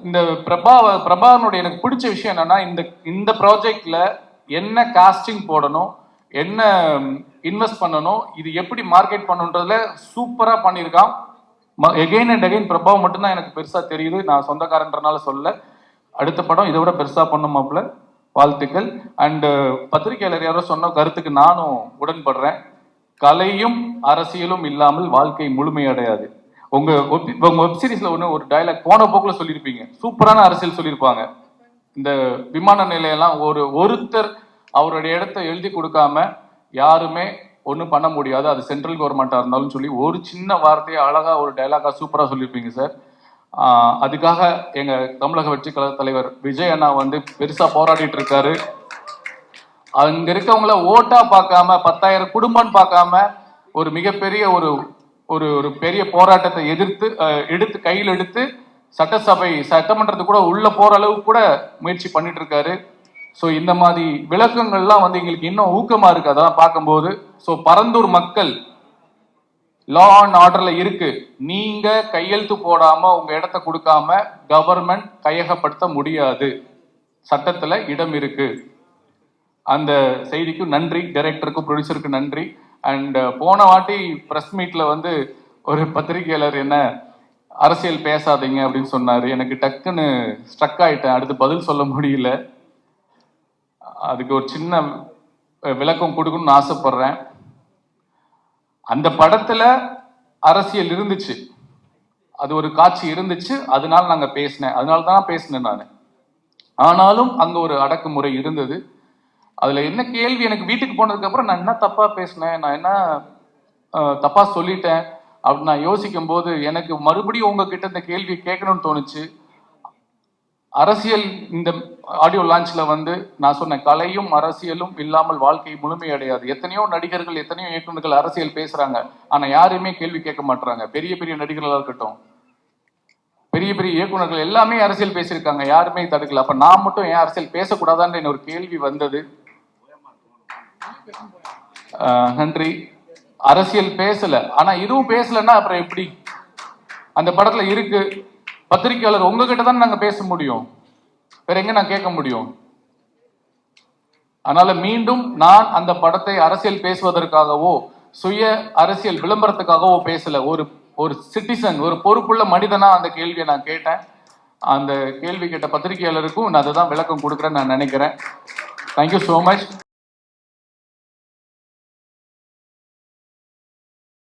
இந்த பிரபாகரனுடைய எனக்கு பிடிச்ச விஷயம் என்னன்னா, இந்த ப்ராஜெக்ட்ல என்ன காஸ்டிங் போடணும், என்ன இன்வெஸ்ட் பண்ணணும், இது எப்படி மார்க்கெட் பண்ணணுன்றதுல சூப்பரா பண்ணியிருக்கான். எகைன் அண்ட் அகைன் பிரபாவ் மட்டும்தான் எனக்கு பெருசா தெரியுது. நான் சொந்தக்காரன்றனால சொல்ல. அடுத்த படம் இதை விட பெருசா பண்ணுமாப்ல, வாழ்த்துக்கள். அண்ட் பத்திரிகையாளர் யாரோ சொன்ன கருத்துக்கு நானும் உடன்படுறேன். கலையும் அரசியலும் இல்லாமல் வாழ்க்கை முழுமையடையாது. உங்க வெப் சீரிஸ்ல ஒரு டயலாக் போன போக்குல சொல்லியிருப்பீங்க, சூப்பரான அரசியல் சொல்லியிருப்பாங்க. இந்த விமான நிலையெல்லாம் ஒருத்தர் அவருடைய இடத்த எழுதி கொடுக்காம யாருமே ஒன்றும் பண்ண முடியாது, அது சென்ட்ரல் கவர்மெண்டா இருந்தாலும் சொல்லி ஒரு சின்ன வார்த்தையை அழகா ஒரு டைலாகா சூப்பரா சொல்லியிருப்பீங்க சார். அதுக்காக எங்க தமிழக வெற்றி கழக தலைவர் விஜய் அண்ணா பெருசா போராடிட்டு இருக்காரு. அங்க இருக்கவங்கள ஓட்டா பார்க்காம 10,000 குடும்பம் பார்க்காம ஒரு மிகப்பெரிய ஒரு பெரிய போராட்டத்தை எடுத்து கையில் எடுத்து சட்டமன்றத்துக்கு கூட உள்ள போற அளவுக்கு கூட முயற்சி பண்ணிட்டு இருக்காரு. ஸோ இந்த மாதிரி விளக்கங்கள்லாம் எங்களுக்கு இன்னும் ஊக்கமா இருக்கு அதெல்லாம் பார்க்கும்போது. ஸோ பரந்தூர் மக்கள் லா அண்ட் ஆர்டர்ல இருக்கு. நீங்க கையெழுத்து போடாம உங்க இடத்த கொடுக்காம கவர்மெண்ட் கையகப்படுத்த முடியாது, சட்டத்துல இடம் இருக்கு. அந்த செய்திக்கு நன்றி, டைரக்டருக்கும் ப்ரொடியூசருக்கு நன்றி. அண்ட் போன வாட்டி பிரஸ் மீட்ல ஒரு பத்திரிகையாளர் என்ன அரசியல் பேசாதீங்க அப்படின்னு சொன்னாரு. எனக்கு டக்குன்னு ஸ்ட்ரக் ஆயிட்டேன், அடுத்து பதில் சொல்ல முடியல. அதுக்கு ஒரு சின்ன விளக்கம் கொடுக்கணும்னு ஆசைப்படுறேன். அந்த படத்துல அரசியல் இருந்துச்சு, அது ஒரு காட்சி இருந்துச்சு, அதனால நாங்க பேசினேன், அதனால தான் பேசினேன் நான். ஆனாலும் அங்க ஒரு அடக்குமுறை இருந்தது. அதுல என்ன கேள்வி, எனக்கு வீட்டுக்கு போனதுக்கு அப்புறம் நான் என்ன தப்பா பேசினேன், நான் என்ன தப்பா சொல்லிட்டேன் அப்படின்னு நான் யோசிக்கும் போது எனக்கு மறுபடியும் உங்ககிட்ட இந்த கேள்வி கேட்கணும்னு தோணுச்சு. அரசியல் இந்த ஆடியோ லான்ச்ல நான் சொன்னேன், கலையும் அரசியலும் இல்லாமல் வாழ்க்கை முழுமையடையாது. எத்தனையோ நடிகர்கள், எத்தனையோ இயக்குநர்கள் அரசியல் பேசுறாங்க, ஆனா யாருமே கேள்வி கேட்க மாட்டாங்க. பெரிய பெரிய நடிகர்களா இருக்கட்டும், பெரிய பெரிய இயக்குநர்கள் எல்லாமே அரசியல் பேசியிருக்காங்க, யாருமே தடுக்கல. அப்ப நான் மட்டும் ஏன் அரசியல் பேசக்கூடாதான்னு ஒரு கேள்வி வந்தது. நன்றி. அரசியல் பேசல, ஆனா இதுவும் பேசலன்னா அப்புறம் எப்படி? அந்த படத்துல இருக்கு. பத்திரிகையாளர் உங்ககிட்ட தான் நாங்க பேச முடியும், வேற எங்க நான் கேட்க முடியும்? அதனால மீண்டும் நான் அந்த படத்தை அரசியல் பேசுவதற்காகவோ சுய அரசியல் விளம்பரத்துக்காகவோ பேசல. ஒரு சிட்டிசன், ஒரு பொறுப்புள்ள மனிதனா அந்த கேள்வியை நான் கேட்டேன். அந்த கேள்வி கேட்ட பத்திரிகையாளருக்கும் நான் அதை தான் விளக்கம் கொடுக்குறேன்னு நான் நினைக்கிறேன். Thank you so much.